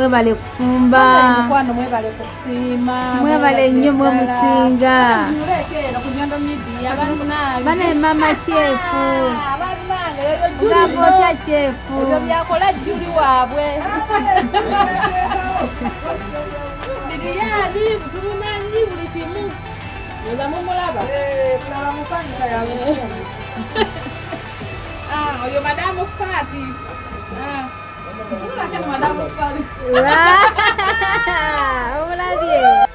mwebale kufumba mukwano mwebale kufima mwebale nnyo mwe musinga bane mama chefu Gabota chefu ebyo byakola juli waabwe biriyaani tumumanyi buli kimu oza mumulaba tulaba mufanika yawe oyo madamu Fati madamu Fati omulabye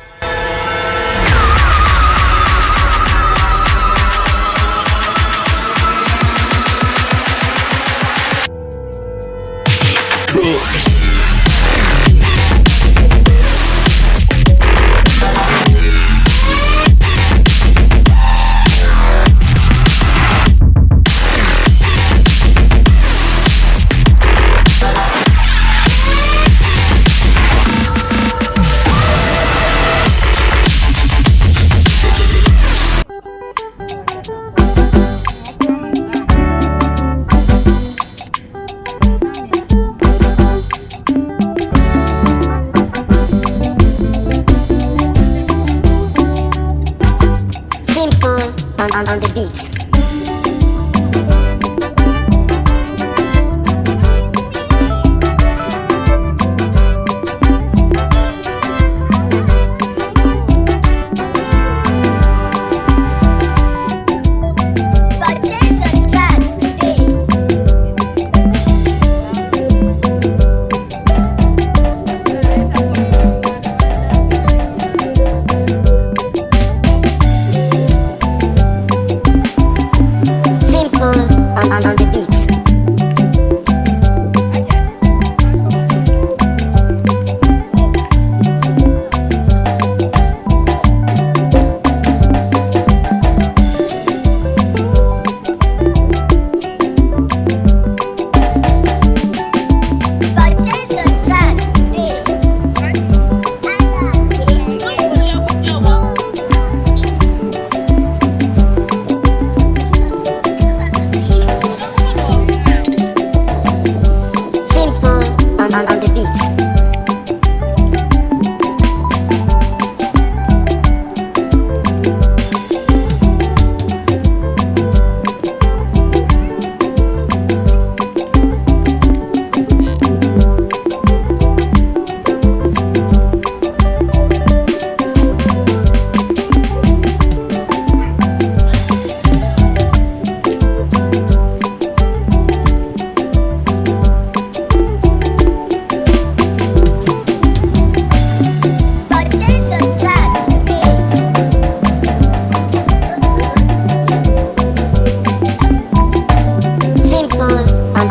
on the beats. On the beats. On the beats.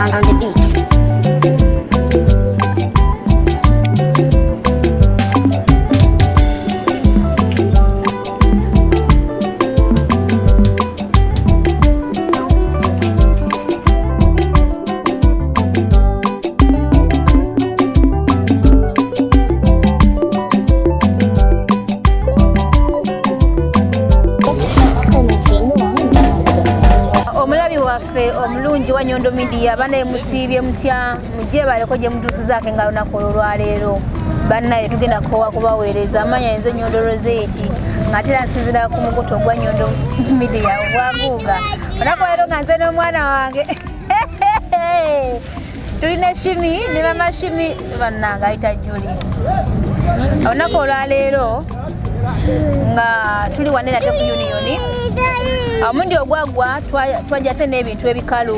On the beats. omulungi wa Nyondo Media bane musiibye mutya mujje baleko gye mutuusizaako nga lunaku olwaleero bannaye tugenda kowa kubaweereza amanya nze Nyondo Rozet ng'ate era nsinzira ku mukutu ogwa Nyondo Media obwaguuga olunaku leero nga nze n'omwana wange tulina Shimi ne mama Shimi bannange ayita Juli olunaku olwaleero nga tuli wane nate ku unioni omundi ogwagwa twajjate n'ebintu ebikalu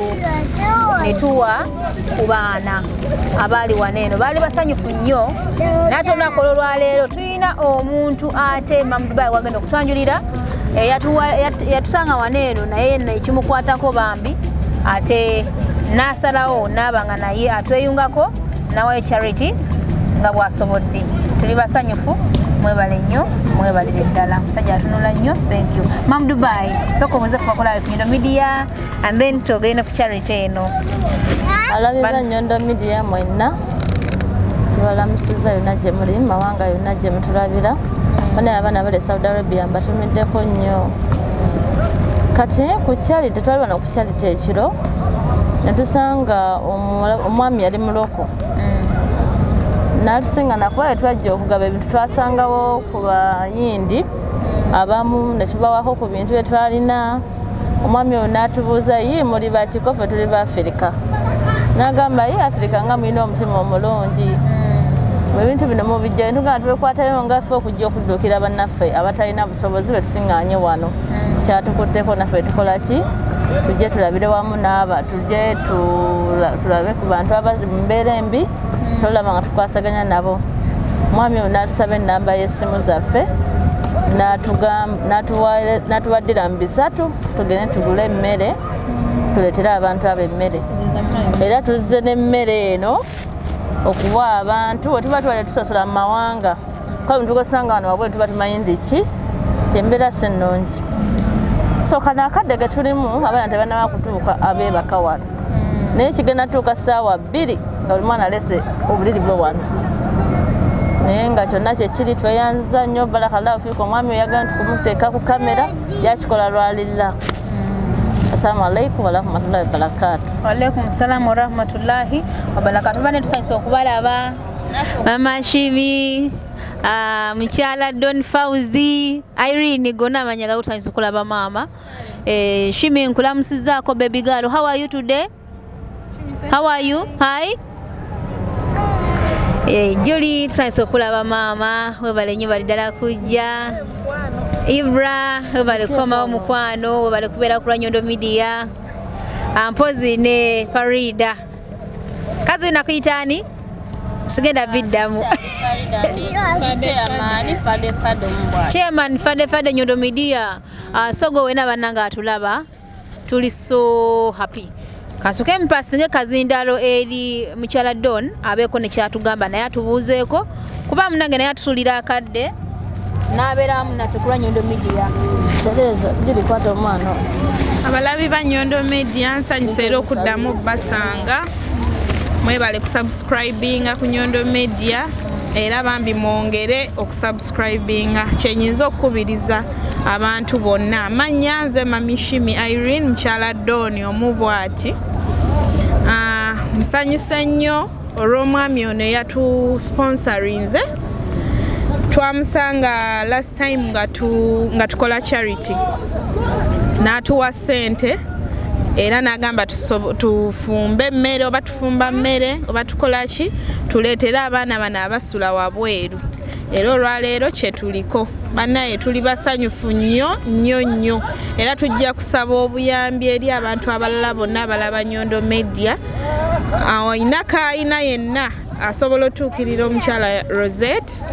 ne tuwa ku baana abali waneeno baali basanyufu nnyo nate olunaku olwaleero tulina omuntu ate Mama Dubai wagenda okutwanjulira yatusanga waneeno naye ekimukwatako bambi ate n'asalawo n'abanga naye atweyungako nawayo charity nga bwasobodde tuli basanyufu mwebale nnyo mwebalire ddala musajja atunula nnyo thank you Mama Dubai soko muze kubakola ku Nyondo Media and then togenda ku charity eno alabira Nyondo Media mwenna balamusiza yonna gye muli mawanga yonna gye mutulabira bana abaana bali Saudi Arabia mbatumiddeko nnyo kati ku charity twali bano ku charity ekiro netusanga omwami yali muloko n'atusinga nakuba twajja okugaba ebintu twasangawo ku bayindi abamu ne tubawako ku bintu bye twalina. Omwami ono n'atubuuza ye muli bakikofe tuli ba Afirika. N'agamba ye Afirika nga mulina omutima omulungi. Ebintu bino mubijja ntugamba tubekwatayo nga ffe okujja okudduukira bannaffe abatalina busobozi betusiŋŋaanye wano. Kyatukutteko naffe tukola ki? Tujje tulabire wamu n'aba tujje tulabe ku bantu abali mu mbeera embi solaba nga tukwasaganya nabo. Omwami ono n'atusaba ennamba y'essimu zaffe n'atuwaddira mu 3 tugende tugule emmere tuleetere abantu abo emmere. Era tuzze n'emmere eno okuwa abantu we tuba tubadde tusosola mu mawanga kuba bintu gosanga wano wabwe tuba tumanyi ndiki tembeera si nnungi. So kano akadde ke tulimu abaana tebannaba kutuuka abeebaka wano naye kigenda tuuka ssaawa 2 nga buli mwana alese obuliri bwe wano naye nga kyonna kyekiri tweyanza nnyo barakallahu fiikum. Omwami oyagala tukumuteeka ku kamera yakikola lwalilla. Assalamu alaikum warahmatullahi wabarakatuh. Waalaikum salaam warahmatullahi wabarakatuh. Bane tusanyuse okubalaba Mama Shimi, Mukyala Don Fauzi, Irene gonna amanyaga tusanyuse okulaba mama. Shimi nkulamusizaako baby girl. How are you today? How are you? Hi. Julie tusanyuse okulaba mama. Webale nnyo bali ddala kujja. Ibra webale komawo mukwano webale kubeera ku Nyondo Media. Mpozi ne Farida. Kazi nakuyitani? Sigenda biddamu. Chairman Fade Nyondo Media. Sogo wena bannanga atulaba. Tuli so happy. Kasuke mpasinge kazindalo eri Mukyala Don abeeko ne kyatugamba naye atubuuzeeko kuba munange naye atusulira akadde n'abeeramu naffe ku Nyondo Media. Tereza juli kwata omwana. Abalabi ba Nyondo Media nsanyuse era okuddamu basanga. Mwebale kusubscribinga ku Nyondo Media era bambi mwongere okusubscribinga. Kyenyinza okukubiriza abantu bonna. Amannya nze Mami Shimi Irene Mukyala Don omubwati. Nsanyuse nnyo olw'omwami ono eyatusponserinze. Twamusanga last time nga tukola charity. N'atuwa ssente era n'agamba tufumbe emmere oba tufumba mmere oba tukola ki tuleetere abaana bano abasula wabweru. Era olwaleero kyetuliko bannaye tuli basanyufu nnyo era tujja kusaba obuyambi eri abantu abalala bonna abalaba Nyondo Media. Oyina kaayina yenna asobola otuukirira Omukyala Rozet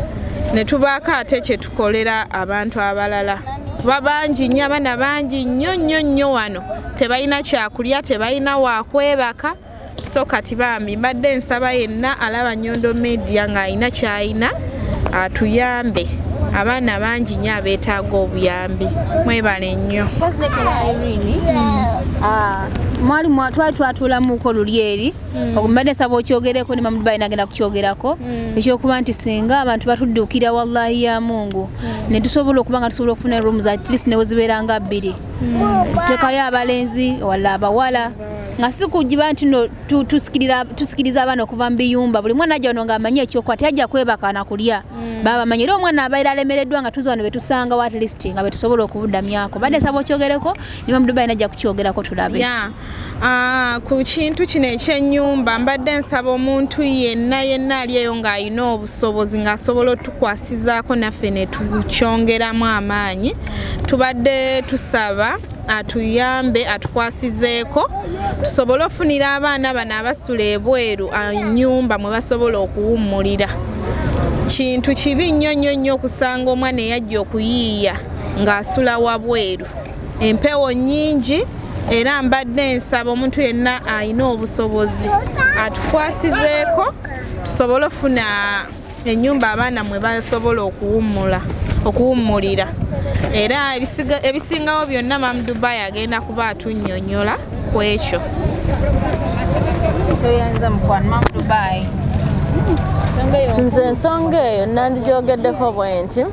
ne tubaako ate kye tukolera abantu abalala. Babangi nnyo abaana bangi nnyo wano tebalina kyakulya tebalina waakwebaka. So kati bambi mbadde nsaba yenna alaba Nyondo Media ng'alina kyalina atuyambe. Abaana bangi nnyo abeetaaga obuyambi. Mwebale nnyo. Mwali twali twatuulamuko luli eri okumbadde nsaba okyogereko ne Mamudu Bayi nagenda kukyogerako ekyokuba nti singa abantu batudduukira wallahi ya Mungu ne tusobola okuba nga tusobola okufuna rooms at least newe zibeeranga 2 tuteekayo abalenzi wala abawala nga si kugiba nti no tusikiriza abaana okuva mu biyumba buli mwana ajja wano ng'amanyi ekyokuba teyajja kwebaka na kulya baba bamanyi era omwana abaira alemereddwa nga tuza wano betusanga at least nga betusobola okubudamyako badde nsaba okyogereko ne Mamudu Bayi najja kukyogerako tulabe. Ku kintu kino ekyennyumba mbadde nsaba omuntu yenna ali eyo ng'alina obusobozi ng'asobola otukwasizaako naffe ne tukyongeramu amaanyi. Tubadde tusaba atuyambe atukwasizeeko tusobole ofunira abaana bano abasula ebweru ennyumba mwe basobola okuwummulira. Kintu kibi nnyo okusanga omwana eyajja okuyiiya ng'asula wabweru. Empewo nnyingi era mbadde nsaba omuntu yenna alina obusobozi atukwasizeeko tusobole ofuna ennyumba abaana mwe basobola okuwummulira. Era ebisingawo byonna Mamudu Bayi agenda kuba atunnyonnyola ku ekyo. Toyanza mukwano Mamudu Bayi. Nze ensonga eyo nandigyogeddeko bwe nti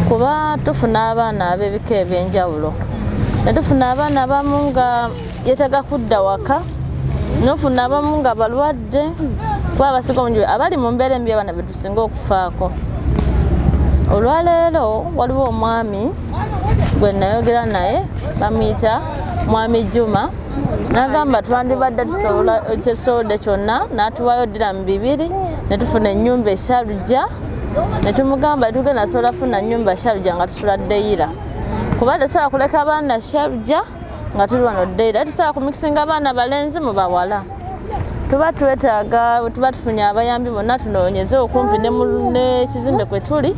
kuba tufuna abaana ab'ebika eby'enjawulo ne tufuna abaana abamu nga yetaaga kudda waka nofuna abamu nga balwadde kuba abasinga obungi abali mu mbeera embi abaana be tusinga okufaako. Olwaleero waliwo omwami gwe nayogera naye bamuyita Mwami Juma n'agamba twandibadde tusobola ekyesobodde kyonna n'atuwaayo ddiramu 2 ne tufuna ennyumba eshalujja ne tumugamba tugenda asobola funa nnyumba shalujja nga tusula Deira kuba tesobola kuleka abaana shalujja nga tuli wano Deira tusobola kumikisinga abaana balenzi mu bawala tuba twetaaga tuba tufunye abayambi bonna tunoonyeze okumpi n'ekizimbe kwe tuli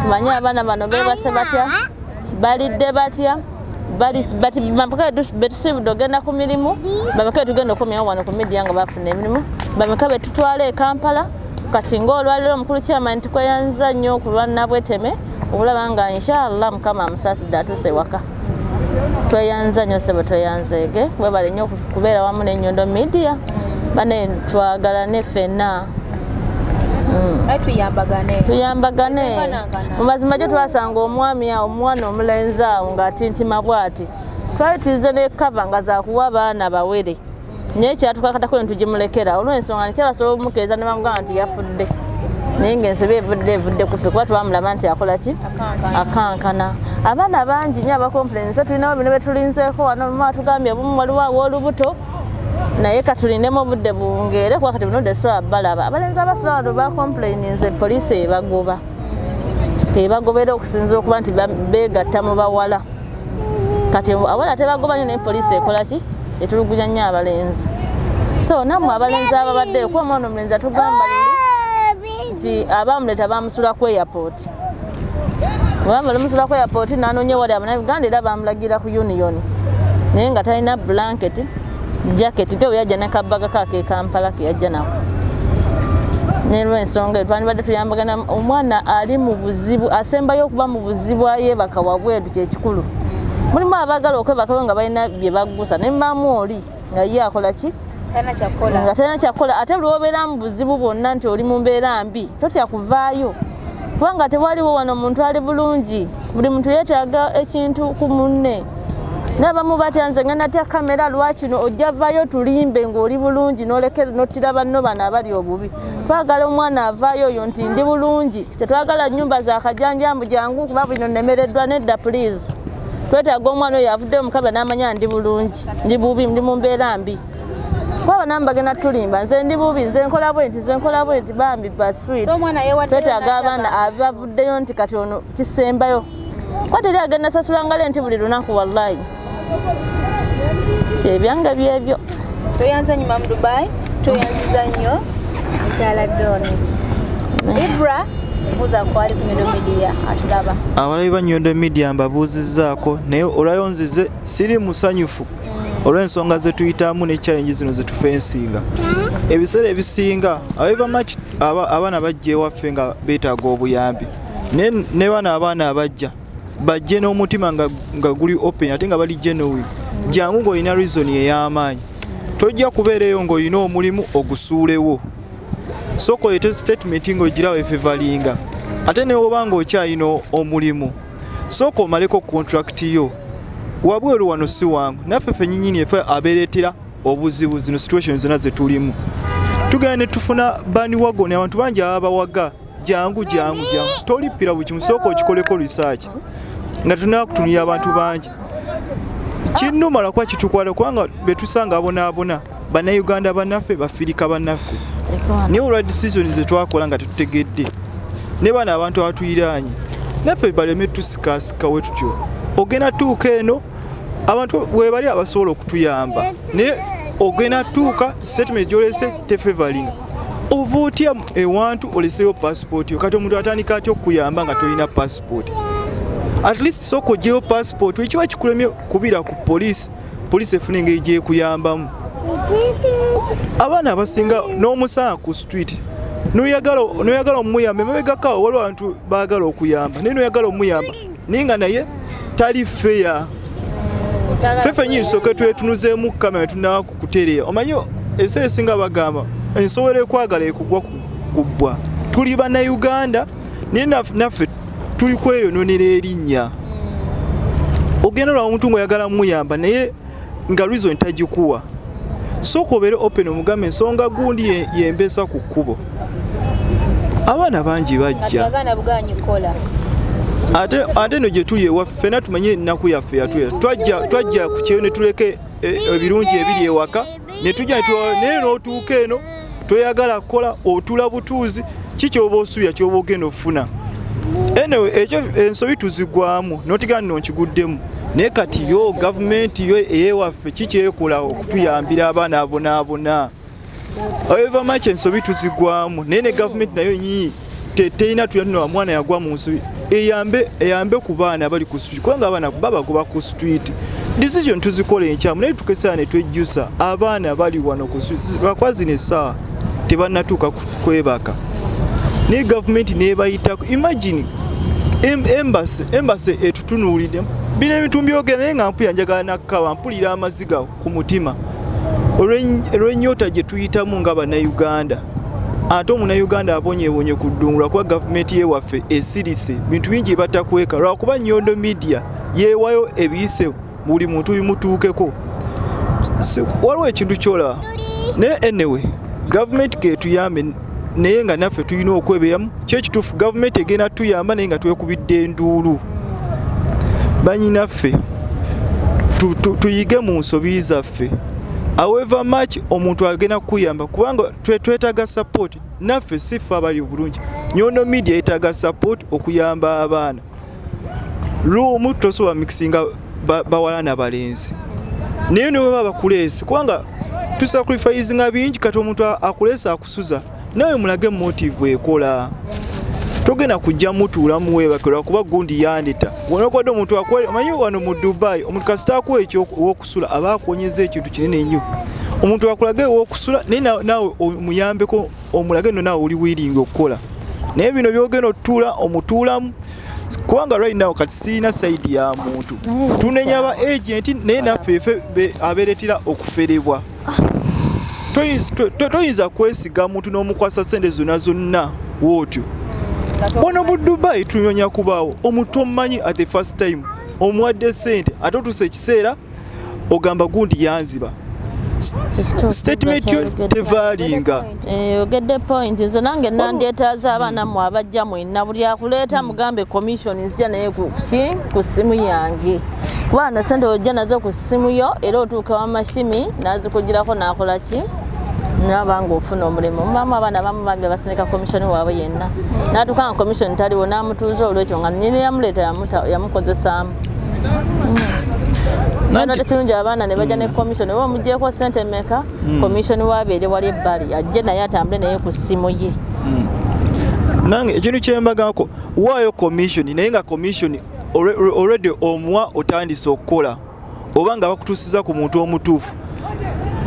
tumanye abaana bano beebase batya balidde batya bati bameka betusibudde ogenda ku mirimu bameka tugenda okumyawo wano ku media nga bafuna emirimu bameka betutwala e Kampala kati ng'olwaliro omukulu kyama nti kweyanza nnyo okulwana bweteme okulaba nga inshallah mukama amusaasidde atuuse waka tweyanza nnyo sebo tweyanzeege webale nnyo kubeera wamu n'Enyondo Media bane twagalane ffenna tuyambagane mu mazima gye twasanga omwami awo omwana omulenzi awo ng'atintima bw'ati twali tuyize ne kava nga zakuwa abaana bawere naye kyatukakatako ne tugimulekera olw'ensonga nekyabasobola omukeeza ne bamugamba nti yafudde naye ng'ensobi evudde ku ffe kuba twamulaba nti akola ki akankana abaana bangi nnyo abakompulense tulinawo bino betulinzeeko wano mama tugambye obumu waliwo aw'olubuto naye katulindemu obudde buwungeere kuba kati bunudde so balaba abalenzi abasula wano bakompuleyininze poliisi ebagobera okusinzira okuba nti beegatta mu bawala kati abawala tebagobanye naye poliisi ekola ki etulugunya nnyo abalenzi so nammwe abalenzi ababaddeyo kuba omwana omulenzi atugamba nti abamuleta bamusula ku airport bamusula ku airport n'anoonya wali abanabuganda era bamulagira ku union naye nga talina blanket jacket ge yajja ne kabbaga kake Kampala ke yajja nako nelw'ensonga twandibadde tuyambagana omwana ali mu buzibu asembayo okuba mu buzibu ayebaka wabwedu kyekikulu mulimu abagala okwebakayo nga balina bye baggusa ne mamu oli nga ye akola ki nga talina kyakola ate lwobeera mu buzibu bwonna nti oli mu mbeera mbi totya kuvaayo kubanga tewaliwo wano omuntu ali bulungi buli muntu yeetaaga ekintu ku munne n'abamu batya nze ngenda tya kamera lwakino ojja vaayo tulimbe ng'oli bulungi n'ottira banno bano abali obubi twagala omwana avaayo oyo nti ndi bulungi tetwagala nnyumba za kajanjambu jangu kuba bino nnemereddwa nedda please twetaaga omwana oyo avuddeyo mukaba n'amanya ndi bulungi ndi bubi ndi mu mbeera mbi kwaba namu bagenda tulimba nze ndi bubi nze nkola bwe nti bambi basweet twetaaga abaana abavuddeyo nti kati ono kisembayo kwa teri agenda sasula ngale nti buli lunaku wallahi kyebyange byebyo toyanza nyuma mu Dubai toyanziza nnyo mukyala Doni Ibra buza kwali ku Nyondo Media atulaba abalabi ba Nyondo Media mbabuuzizzaako naye olwayonzize siri musanyufu olw'ensonga ze tuyitamu ne challenge zino ze tufensinga ebiseera ebisinga abaana bajja ewaffe nga beetaaga obuyambi ne bana abaana abajja bajje n'omutima nga guli open ate nga bali genuine jangu ng'olina reason ey'amaanyi tojja kubeereyo ng'olina omulimu ogusuulewo soko yete statement ng'ogirawo efevalinga ate ne oba ng'okyalina omulimu soko omaleko contract yo wabweru wano si wangu naffe ffe nnyinnyini efe abeereetera obuzibu zino situation zonna ze tulimu tugenda ne tufuna bani wagoni abantu bangi abawaga jangu tolippira buli kimu sooka okikoleko research nga tulina kutunulira abantu bangi kinnumala kuba kitukwala kubanga betusanga abonaabona bannayuganda bannaffe bafirika bannaffe naye olwa decision ze twakola nga tetutegedde ne bana abantu abatuyiraanye naffe baleme tusikasika we tutyo ogenda tuuka eno abantu webali abasobola okutuyamba naye ogenda tuuka statement gyolese tefevalinga ova otya ewantu oleseyo passport yo kati omuntu atandika atya okuyamba nga tolina passport at least soko gyeyo passport ekiba kikulemye kubira ku police efuna engeri gyekuyambamu abaana abasinga n'omusana ku street noyagala omuyamba mabegakawo waliwo abantu baagala okuyamba naye noyagala omuyamba naye nga naye tali feya fefe nyini soke twetunuzeemu kamera tunawa kukutereya omanyi eseera esinga bagamba ensobola ekwagala ekugwa kubbwa tuli bannayuganda naye naffe tuli kweyononera erinnya ogenda olwa omuntu ng'oyagala muyamba naye nga reason tagikuwa sooka obeere open omugambe ensonga gundi yembesa ku kkubo. Abaana bangi bajja ate no gye tuli ewaffe ffenna tumanye ennaku yaffe yatwera twajja ku kyeyo ne tuleke ebirungi ebiri ewaka ne tujja naye n'otuuka eno toyagala kukola otula butuuzi kikyoba osuubya kyoba ogenda okufuna. Anyway, ekyo ensobi tuzigwamu notigana nonkiguddemu naye kati yo gavumenti yo eyewaffe kikyekola okutuyambira abaana abonaabona. However much ensobi tuzigwamu naye ne gavumenti nayo nyinyi teteyina tuyano mwana yagwa mu nsobi eyambe ku baana bali ku street kubanga abaana babagoba ku street. Decision tuzikola enkyamu naye tukesana ne twejjusa abaana bali wano ku street lwakwazi n'essaawa tebannatuuka kwebaka. Ne gavumenti nebayitako. Imagine embassy etutunuulidde bino ebintu mbyogera naye nga mpuya njagala nakkawa mpulira amaziga ku mutima olw'ennyota gye tuyitamu nga bannayuganda. Ate omunnayuganda abonyeebonye ku ddungula kuba gavumenti yewaffe esirise bintu bingi batakweka lwakuba Nyondo Media yeewayo ebiyise buli muntu bimutuukeko. Waliwo ekintu kyolaba naye anyway gavumenti ketuyambe naye nga naffe tulina okwebeeramu kyekituufu gavumenti egenda tuyamba naye nga twekubidde enduulu. Bannyinaffe tuyige mu nsobi zaffe. However much omuntu agenda kuyamba kubanga twetaaga support naffe siffe abali bulungi. Nyondo Media etaaga support okuyamba abaana. Lumu tosobola mixinga bawala n'abalenzi naye ne bwe bakuleese kubanga tusacrificinga bingi kati omuntu akuleese akusuza nawe mulage motive ekola. Togenda kujja mutuula muweebakirwa kuba gundi yandeta wanokodde omuntu amanyi wano mu Dubai omuntu kasita akuwa ekyokusula aba akwonyeza ekintu kinene ennyo. Omuntu akulage ew'okusula naye nawe omuyambeko omulage nno nawe oli willing okukola. Naye bino byogenda otutuula omutuulamu kubanga right now kati siina side ya muntu tunenya aba agent naye naffe abeeretera okuferebwa. Toyinza kwesiga muntu n'omukwasa sente zonna wootyo. Wano mu Dubai tunyonya kubaawo omuntu omumanyi at the first time omuwadde sente ate otuuse ekiseera ogamba gundi yanziba. Statement yo tevaalinga. Ogedde point nze nange nandyetaaza abaana mmwe abajja mwenna buli akuleeta mugambe commission nzija naye ku ssimu yange kuba no sente ojja nazo ku ssimu yo era otuuka wamashimi nazikugirako nakola ki nabanga ofuna omulimu. Mama abaana abamu bambi abasindika commission waabwe yenna natukanga commission taliwo namutuuza olwekyo nga nyine yamuleeta yamukozesaamu. Nano tekirungi abaana ne bajja ne commission oba omugyeko sente meka commission wabeere wali ebbali ajje naye atambule naye ku ssimu ye. Nange ekintu kyembagako waayo commission naye nga commission already omuwa otandise okukola oba nga bakutuusiza ku muntu omutuufu.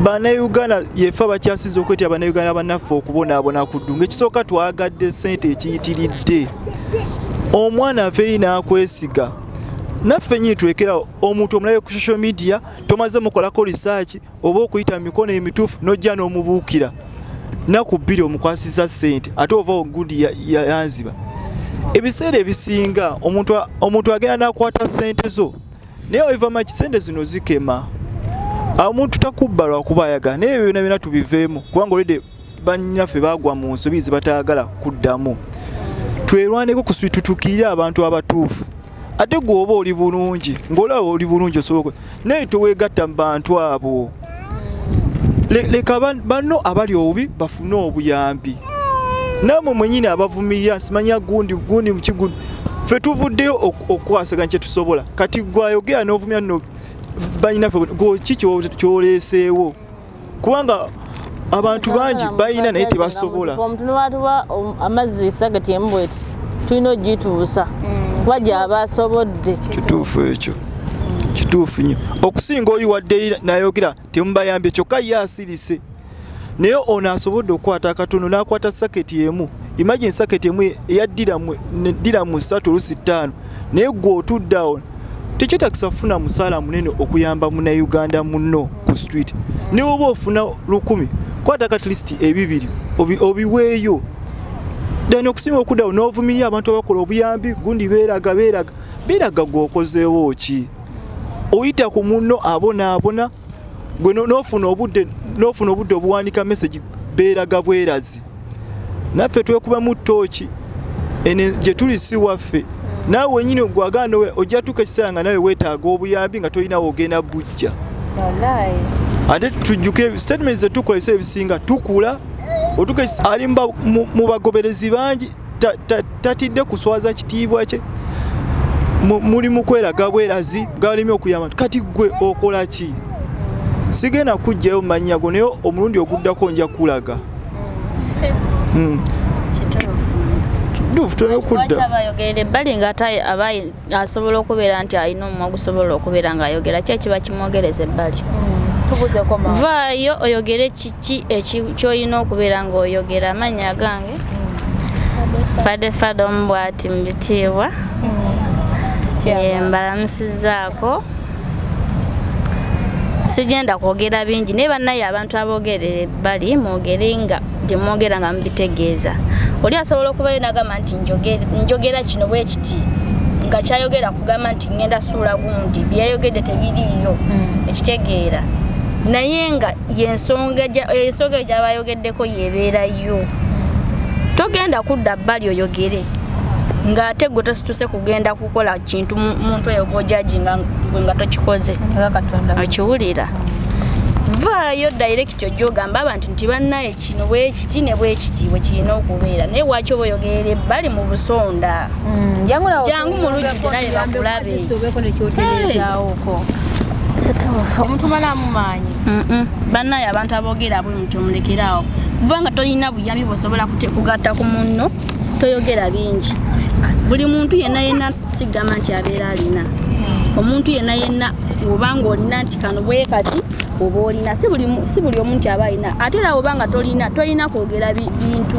Bannayuganda yefe bakyasinza okwetya bannayuganda bannaffe okubonaabona ku ddungu. Ekisooka twagadde sente ekiyitiridde omwana aveeyi n'akwesiga naffe nyini tulekera omuntu omulabe ku social media tomaze mukolako research oba okuyita mikono emituufu n'ojja n'omubuukira naku bbiri omukwasiza sente ate ova gundi yanziba. Ebiseera ebisinga omuntu agenda n'akwata sente zo naye oiva maki sente zino zikema. Omuntu takubba lwakuba ayagala naye byonna byonna tubiveemu kubanga olwedde bannyaffe baagwa mu nsobi zebatayagala kuddamu. Twerwaneko tutukirire abantu abatuufu. Ate gwoba oli bulungi ng'olaba oli bulungi osobola naye toweegatta mu bantu abo. Leka banno abali obubi bafune obuyambi. Namwe mwenyini abavumirira simanya gundi mukigundi ffe tuvuddeyo okukwasaganya kye tusobola kati gwayogera n'ovumira nno banyinaffe ki kyoleeseewo kubanga abantu bangi bayina naye tebasobola. Omuntu niwatuba amazzi sagati embweti tulina ogituusa kuba gy'aba asobodde. Kituufu ekyo kituufu nnyo okusinga oli wadde nayogera temubayambye kyokka ye asirise naye ono asobodde okukwata akatono n'akwata saketi emu. Imagine saketi emu eyaddira mu 3 naye gwe otuddawo tekyetagisa kufuna musaala munene okuyamba munnayuganda munno ku street. Ne oba ofuna 10 kwata at least ebibiri obiweeyo dani okusinga okuddawo n'ovumirira abantu abakola obuyambi gundi beeraga gw'okozeewo ki oyita ku munno abonaabona gwe n'ofuna obudde obuwandiika message beeraga bwerazi naffe twekuba mu ttooki ene gye tuli si waffe naawe wenyini gwaganda ojja tuuka ekiseera nga nawe weetaaga obuyambi nga tolinawo ogenda bujja ate tujjuke statements zetukolesa ebisinga tukula otuuka ali mu bagoberezi bangi tatidde kuswaza kitiibwa kye muli mu kweraga bwerazi galimi okuyamba kati gwe okola ki sigenda kujjayo mu mannya go naye omulundi oguddako nja kulaga abayogerera ebbali nga ate abayi asobola okubeera nti alina omumwa gusobola okubeera ng'ayogera ki ekiba kimwogereza ebbali vaayo oyogere kiki kyolina okubeera ng'oyogera amannya gange fade omubwati mubitiibwa mbalamusizaako sigenda kwogera bingi naye bannaye abantu aboogerera ebbali mwogere nga byemwogera nga mubitegeeza oli asobola okubayo nagamba nti njogera kino bwe kiti nga kyayogera kugamba nti ngenda suula gundi byayogedde tebiriiyo ekitegeera naye nga ensonga gyaba ayogeddeko yebeerayo togenda kudda bbali oyogere ng'ate gwe tosituse kugenda kukola kintu muntu oyo gojaji nga tokikoze okiwulira vaayo direct ojogamba abantu nti bannaye kino bwekiti ne bwekiti bwe kirina okubeera naye waki oba oyogerera ebbali mu busonda jangu mulujjudde naye bakulabe omutumalamu maanyi bannaye abantu aboogera bwe muti omulekeraawo kubanga tolina buyambi bwosobola kugatta ku munno toyogera bingi buli muntu yenna sigamba nti abeera alina omuntu yenna obanga olina nti kano bwe kati oba olina si buli omuntu aba alina ate era obanga tolina kwogera bintu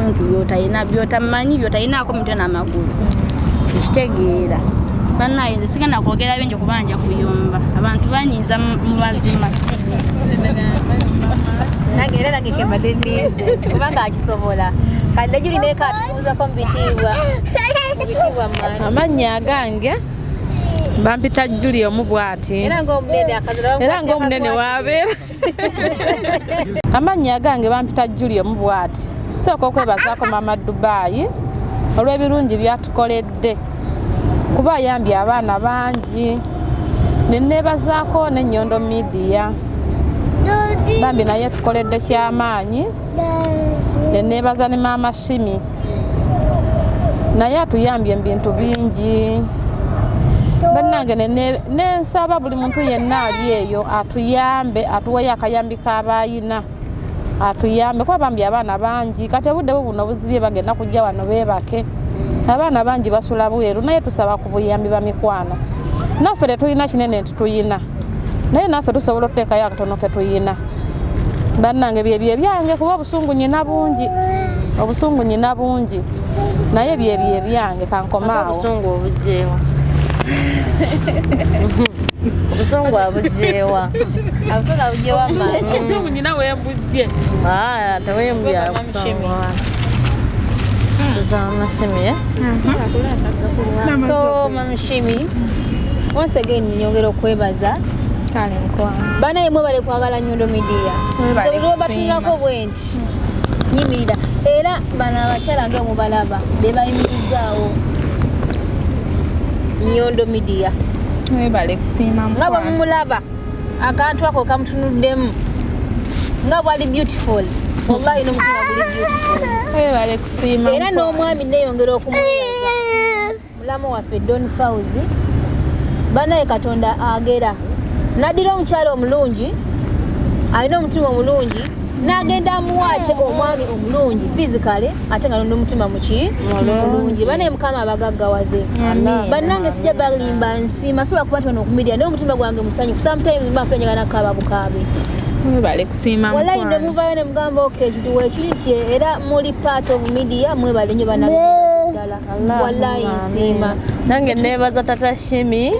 byotamanyi byotalinaako mitwe n'amagulu ekitegeera bannaye nze sigenda kwogera bingi kubanja kuyomba abantu banyiiza mu bazima nange era nagekemba tendize kubanga akisobola kale gyulina ekatubuuzako mubitiibwa amannya agange bampita Juli omubwati era ng'omunene wabeera amannya agange bampita Juli omubwati sooka okwebazaako mama Dubai olw'ebirungi byatukoledde kuba ayambye abaana bangi neneebazaako ne Nyondo Media bambi naye tukoledde kyamaanyi neneebaza ne maama Shimi naye atuyambye ebintu bingi bannange nensaba buli muntu yenna ali eyo atuyambe atuweyo akayambi k'abayina atuyambe kuba bambi abaana bangi kati obudde buno obuzibye bagenda kujja wano beebake abaana bangi basula bweru naye tusaba ku buyambi ba mikwano naffe tetulina kinene nti tuyina naye naffe tusobola okuteekayo akatono ke tuyina bannange byebyo ebyange kuba obusungu nyina bungi naye byebyo ebyange kankomaawo obusungu obugyewa obusungu abugyewa obusungu nyina wembujje tewembya obusungu Mama Shimi, So Mama Shimi, once again nyongera okwebaza kale nkwa bana yemwe bale kwagala Nyondo Media so batunako bwenti nyimirira era bana abakyala nga mubalaba be bayimirizaawo Nyondo Media bale kusiima nga bamulaba akantu ako kamutunuddemu nga bwali beautiful wallahi n'omutima guli beautiful bale kusiima era n'omwami neyongera okumwebaza mulamu waffe Don Fauzi banaye Katonda agera nadira omukyalo omulungi alina omutima omulungi n'agenda amuwaate omwami omulungi physically ate nga n'omutima mulungi banaye Mukama abagaggawaze bannange sijja balimba nsiima sobola kukwata bano okumidia naye omutima gwange musanyufu sometimes mbapenjagana kaba bukaabe bale kusiima wallahi ne muvayo ne mugamba okay tuweekiri era muli part of media mwebale nnyo bannange wallahi nsiima nange neebaza tata Shimi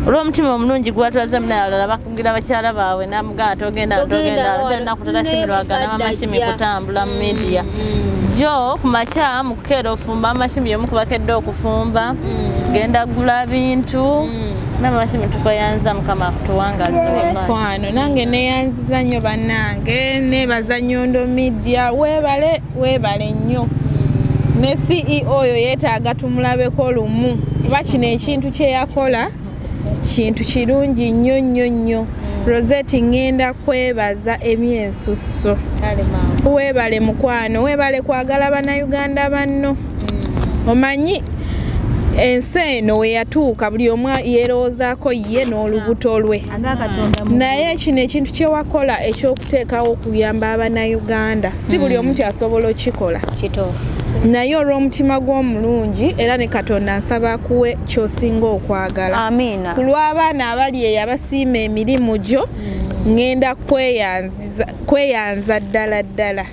olw'omutima omulungi gwatulaze munayalala bakugira bakyala baabwe namugamba togenda tolina kutata Shimi lwagana mama Shimi kutambula mu media jo kumakya mukukeera ofumba mama Shimi yomu kubakedde okufumba genda gula bintu Mama Mashimi tukoyanza mukama kutuwangalize wallahi. Kwano nange neyanziza nnyo bannange nebaza Nyondo Media weebale nnyo. Ne CEO oyo yeetaaga tumulabeko lumu. Kuba kino ekintu kye yakola kintu kirungi nnyo. Rozet ngenda kwebaza emyensusso. Weebale mukwano, weebale kwagala bannayuganda banno. Omanyi ensi eno we yatuuka buli omu yerowoozaako ye n'olubuto lwe. Naye kino ekintu kye wakola ekyokuteekawo okuyamba abannayuganda si buli omu asobola okikola. Naye olw'omutima gw'omulungi era ne Katonda nsaba kuwe ky'osinga okwagala. Amiina. Ku lw'abaana abali eyabasiima emirimu gyo ngenda kweyanza ddala.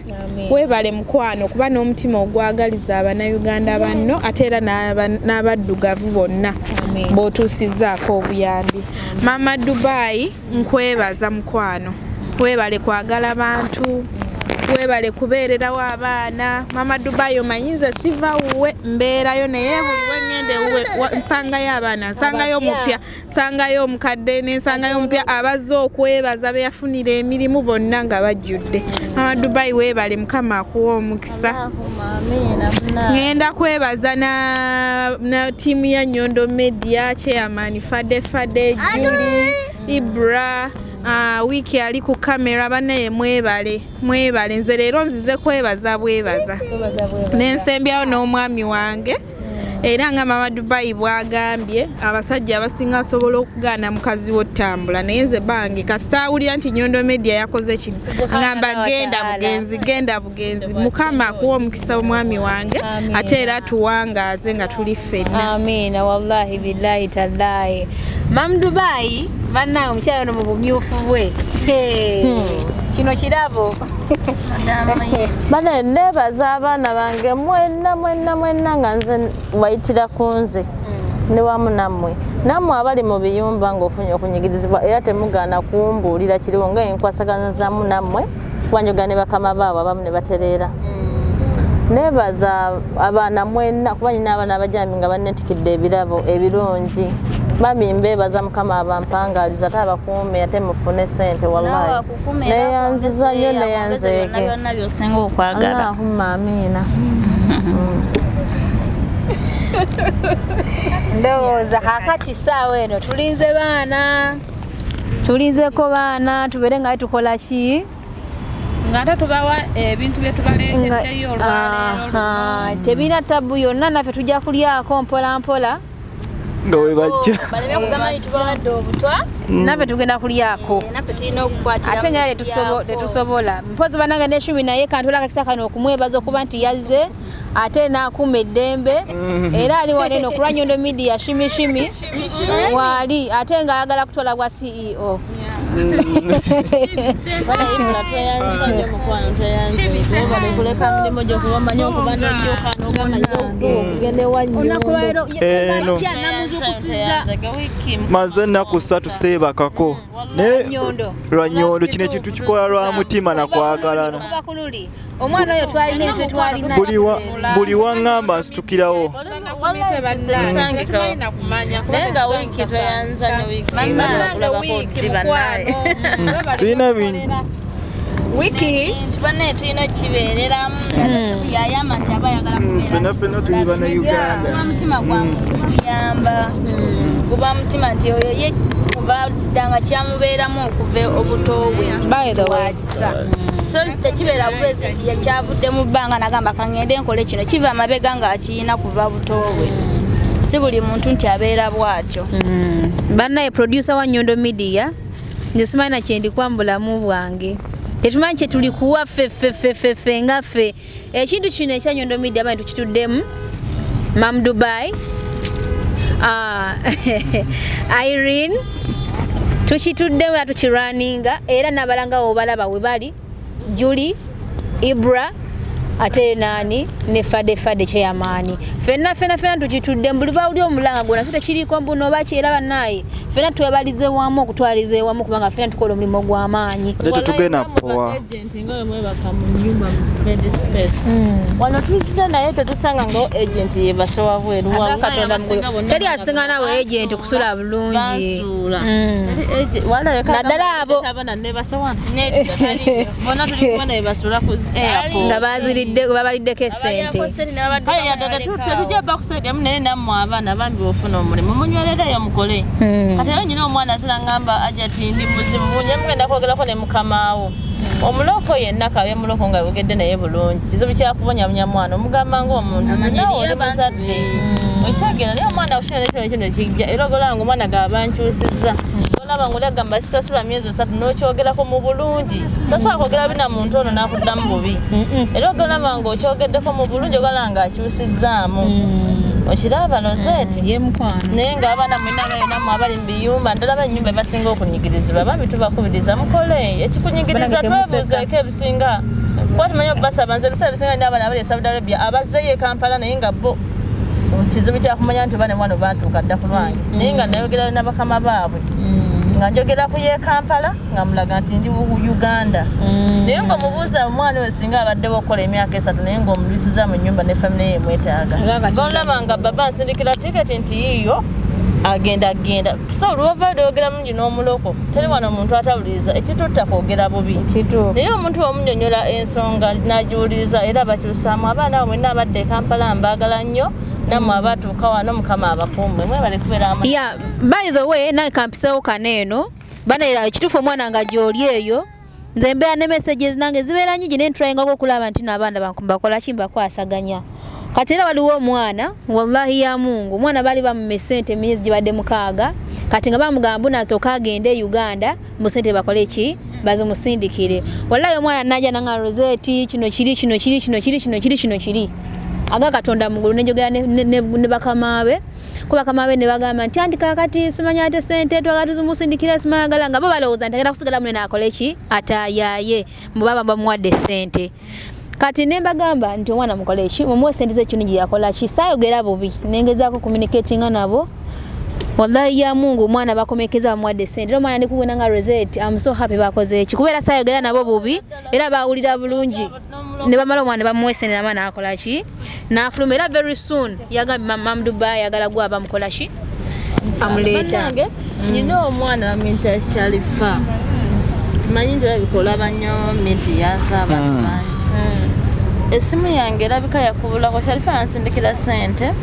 Weebale mukwano kuba n'omutima ogwagaliza abannayuganda banno ate era n'abaddugavu bonna b'otuusizzaako obuyambi. Mama Dubai nkwebaza mukwano. Weebale kwagala bantu. Weebale kubeererawo abaana. Mama Dubai omanyize siva wuwe mbeerayo naye buli wengende wuwe nsangayo abaana, nsangayo omupya, nsangayo omukadde n'ensangayo omupya abazze okwebaza be yafunira emirimu bonna nga bajjudde. Mama Dubai weebale mukama akuwa omukisa. Ngenda kwebaza na tiimu ya Nyondo Media, chairman Fade Julie, Ibra, wiki ali ku kamera banaye mwebale nze leero nzize kwebaza bwebaza n'ensembyawo n'omwami wange era nga Mama Dubai bwagambye abasajja abasinga asobola okugaana mukazi w'ottambula naye nze bange kasita awulira nti Nyondo Media yakoze kino ngamba genda bugenzi mukama akuwa omukisa omwami wange ate era tuwangaaze nga tuli ffenna. Amiina wallahi billahi tallahi. Mama Dubai bannange omukyala ono mu bumyufu bwe kino kirabo. Bane nebaza abaana bange mwenna nga nze bayitira ku nze ne wamu nammwe abali mu biyumba ng'ofunye okunyigirizibwa era temugaana kumbuulira kiriwo ng'enkwasaganyizaamu nammwe kubanyoga ne bakama baabo abamu ne batereera. Nebaza abaana mwenna kuba nyina abaana abajambi nga bannetikidde ebirabo ebirungi. Mami mbebaza mukama abampangaliza ate abakuume ate mufune sente wallahi. Neyanziza nnyo neyanzeege. Byonna by'osinga okwagala. Allahumma amiina. Ndowooza kakati ssaawa eno tulinzeko baana tubeere nga tukola ki nga ate tubawa ebintu bye tubaleeteddeyo olwaleero. Tebirina tabu yonna naffe tujja kulyako mpola nga we bajja baleme kugamba nti tubawadde obutwa naffe tugenda kulyako naffe tulina okukwatira ate nga tetusobola mpozi banange n'eshumi naye kantola akakisa kano okumwebaza okuba nti yazze ate n'akuuma eddembe era ali wano eno okulwa Nyondo Media shimi waali ate nga ayagala kutwala bwa CEO. maze ennaku 3 seebakako lwa Nyondo kino ekintu kikola lwa mutima nakwagalana. Omwana oyo twalina buli waŋŋamba nsitukirawo nenga wiki tweyanza ne wiki sirina bingi wiki tubane tulina okibeereramu yayamba nti aba ayagala ffenna tuli bannayuganda mutima gwange kuyamba guba mutima nti oyo ye kuva ddanga kyamubeeramu okuva obuto bwe so tekibeera bwezi yakyavudde mu bbanga nagamba kangende nkole kino kiva amabega ng'akiyina kuva buto bwe si buli muntu nti abeera bw'atyo. Bannaye producer wa Nyondo Media nze simanyi na kye ndikwambulamu bwange tetumanyi kye tuli kuwa ffe nga ffe ekintu kino ekya Nyondo Media bantu tukituddemu Mama Dubai Irene tukituddemu era tukirwaninga era n'abalangawo balaba we bali Julie, Ibra, ate nani ne fade chairman fena tukitudde mbuliva uli omulanga gona so tekiriko mbuno bakira banaye fena twebalize wamu okutwalize wamu kubanga fena tukola omulimu gw'amaanyi ate tugenda poa agent ngoye mwebaka mu nyumba mu spread space wano tuzise naye tetusanga ngo agent yebasowa bweru teri asinga nawe agent kusula bulungi naddala abo bona tuli kubona yebasula ku airport nga babaliddeko esente kaya dada tutujja bakusaidia munene nammwe abaana bambi ofuna omulimu munywererayo mukole kati era nyina omwana asira ngamba ajja ati ndi muzimu bunye mugenda kwogerako ne mukamaawo omuloko yenna kabe muloko nga bogedde naye bulungi kizibu kyakubonyabunya mwana omugamba ng'omuntu nawe oli muzadde okyagenda naye omwana akukyona kino kijja era ogolanga omwana gabankyusizza olaba ng'olyagamba sisasula myezi 3 n'okyogerako mu bulungi tosobola kwogera bina muntu ono n'akuddamu bubi era ogolaba ng'okyogeddeko mu bulungi ogolanga akyusizzaamu okiraba Rozet naye ng'abaana mwena bayonamu abali mu biyumba ndala b'ennyumba ebasinga okunyigirizibwa bambi tubakubiriza mukole ekikunyigiriza twebuuzeeko ebisinga kuba tumanyi okubasaba nze ebiseera ebisinga nina abaana abali e Saudi Arabia abazzeeyo e Kampala naye nga bo kizibu kyakumanya nti bane mwana bantuuka dda ku lwange naye nga nayogera na bakama baabwe nga njogera ku ye Kampala nga mulaga nti ndi Uganda naye ng'omubuuza omwana we singa abaddewo okukola emyaka 3 naye ng'omulwisiza mu nnyumba ne famire ye mwetaaga golaba nga baba nsindikira tiketi nti yiyo agenda so olwova oyogera mungi n'omuloko teri wano omuntu atawuliriza ekitutta kwogera bubi naye omuntu omunyonyola ensonga n'agiwuliriza era bakyusaamu abaana abo mwenna abadde e Kampala mbaagala nnyo nammwe abatuuka wano mukama abakuume mwebale kubeera by the way naye kampisewo kaneeno banaera ekituufu omwana nga gy'oli eyo nze mbeera ne messages nange zibeera nyingi naye ntryingako okulaba nti n'abaana bakola ki mbakwasaganya kati era waliwo omwana wallahi ya Mungu omwana baali bamume sente emyezi gibadde 6 kati nga bamugamba bunasooka agende e Uganda mu sente bakole ki bazimusindikire wallahi omwana najja nanga Rozet kino kiri aga Katonda mugulu nenjogera ne bakamaabe kuba bakamaabe ne bagamba nti andika kati simanya ate sente twagala tuzimusindikira simagala nga bo balowooza nti agenda kusigala munene akole ki ataayaye mubaba bamuwadde sente kati nembagamba nti omwana mukole ki mumuwe sente ze kino yakola ki saayogera bubi nengezaako communicating nabo wallahi ya Mungu omwana bakomekeza bamuwadde sente omwana ndikubona nga Rozet I'm so happy bakoze ki kubeera saayogera nabo bubi era bawulira bulungi ne bamala omwana bamuwe sente n'amaana akola ki n'afuluma era very soon yagamba Mama Dubai yagala gwa bamukola ki amuleeta nyina omwana minta Sharifa manyi ndio bikola banyo media z'abantu bangi esimu yange erabika yakubulako Sharifa yansindikira sente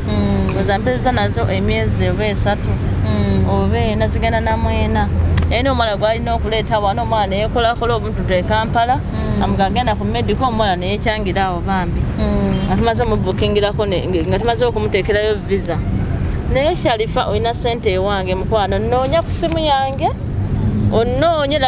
ozampeza nazo emyezi 3 obe nazigenda namwena eno omwana gwalina okuleeta wano omwana yekolakola omuntu e Kampala amugagenda ku medical omwana neyekyangirawo bambi nga tumaze mubukingirako nga tumaze okumuteekerayo visa naye Sharifa olina sente ewange mukwano noonya ku simu yange onoonye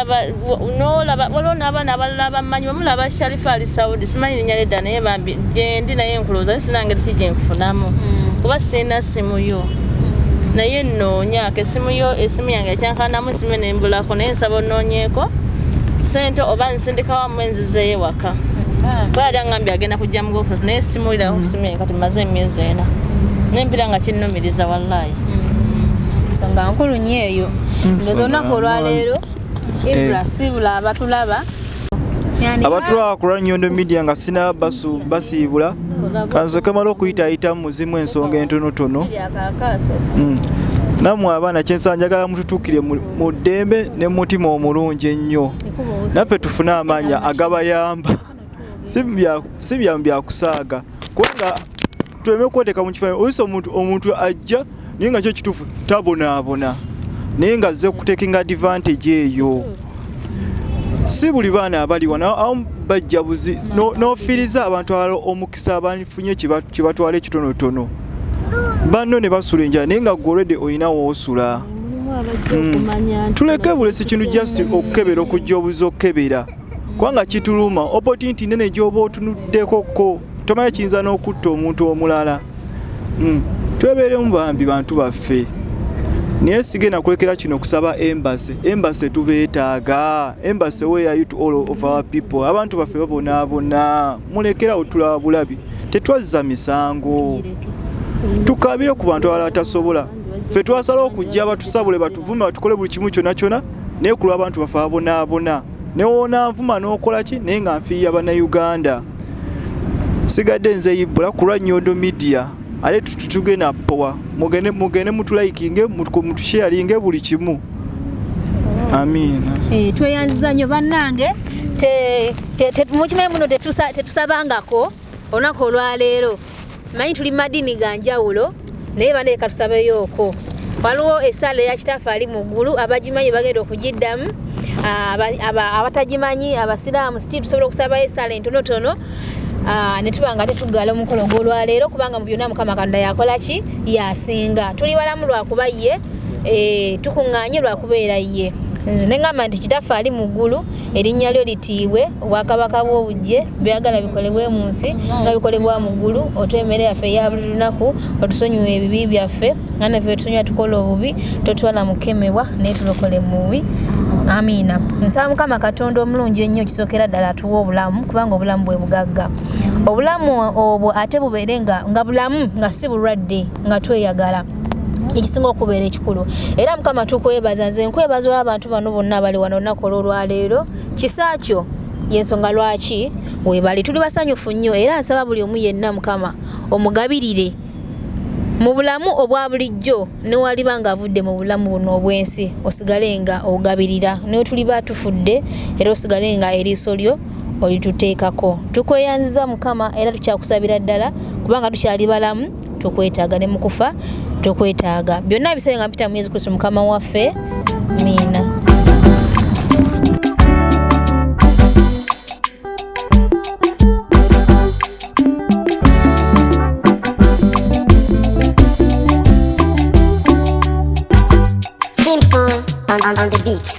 nolaba walona abaana abalala bamanyi bamulaba Sharifa ali Saudi simanyi linnya ledda naye bambi gyendi naye nkulowooza sinanga kiki gyenfunamu kuba sina simu yo naye noonya esimu yange ekyankanamu esimu nembulako naye nsaba onoonyeeko sente oba nsindikawa mwenzizeeyo ewaka bwali angambye agenda kujja mu Gwokusatu naye simuliraho kusimu yange kati maze emyezi 4 nempira nga kinnumiriza wallahi nsonga nkulu nnyo eyo ndoza olunaku olwaleero Ibra sibula abatulaba abatulaba ku Nyondo Media nga sina basiibula kansoke mala okuyitaayita mu muzimu ensonga entonotono nammwe abaana kyensanjagala mututuukire mu ddembe ne mutima omulungi ennyo naffe tufune amaanyi agabayamba si byamu byakusaaga kubanga tuleme okwoteeka mu kifaananyi oyisa omuntu ajja naye nga kyo kituufu tabonaabona naye nga azze kutekinga advantage eyo si buli baana abali wano awo bajja buzi n'ofiiriza abantu abalala omukisa abafunye kibatwala ekitonotono banno ne basula enjala naye nga gwe already olina woosula tuleke bulesi kintu just okukebera okujja obuzi okukebera kubanga kituluma opportunity nene gy'oba otunuddekoko tomanyi kiyinza n'okutta omuntu omulala twebeeremu bambi bantu baffe naye sigenda kulekera kino kusaba embase tubeetaaga embase we are to all of our people abantu baffe babonaabona mulekerawo tulaba bulabi tetwazza misango tukabire ku bantu abalala batasobola ffe twasalawo okujja batusabule batuvume batukole buli kimu kyonna kyonna naye ku lw'abantu baffe abonaabona newonaavuma n'okola ki naye nga nfiirira bannayuganda sigadde nze Ibbula ku lwa Nyondo Media ale tutugenda powa mugende mutulaikinge mutusharinge buli kimu amina tweyanziza nnyo bannange mukimanyi muno tetusabangako olunaku olwaleero manyi tuli madini ga njawulo naye bane katusabeyooko waliwo essaala eya kitaffe ali mu ggulu abagimanyi bagenda okugiddamu abatagimanyi abasiraamu siti tusobola okusabayo essaala entonotono ne tuba nga tetuggala omukolo gw'olwaleero kubanga mu byonna Mukama Katonda yakola ki yasinga tuli balamu lwakuba ye tukuŋŋaanye lwakubeera ye nengamba nti kitaffe ali mu ggulu erinnya lyo litiibwe obwakabaka bw'obujje byagala bikolebwe mu nsi nga bikolebwa mu ggulu otwemere yaffe eya buli lunaku otusonyiwe ebibi byaffe nga naffe tusonyiwa tukola obubi totwala mukemebwa naye tulokole mu bubi amina nsaba Mukama Katonda omulungi ennyo kisookera ddala atuwa obulamu kubanga obulamu bwe bugagga obulamu obwo ate bubeere nga bulamu nga si bulwadde nga tweyagala ekisinga okubeera ekikulu era Mukama tukwebaza nze nkwebaza olw'abantu bano bonna abali wano olunaku olwaleero kisaakyo yensonga lwaki webali tuli basanyufu nnyo era nsaba buli omu yenna Mukama omugabirire mu bulamu obwa bulijjo newaliba nga avudde mu bulamu buno obw'ensi osigale nga ogabirira naye tuli batufudde era osigale nga eriiso lyo olituteekako tukweyanziza Mukama era tukyakusabira ddala kubanga tukyali balamu tukwetaaga ne mu kufa tukwetaaga byonna bisabe nga mpita mu Yesu Kristo Mukama waffe amina. Simple on the beats.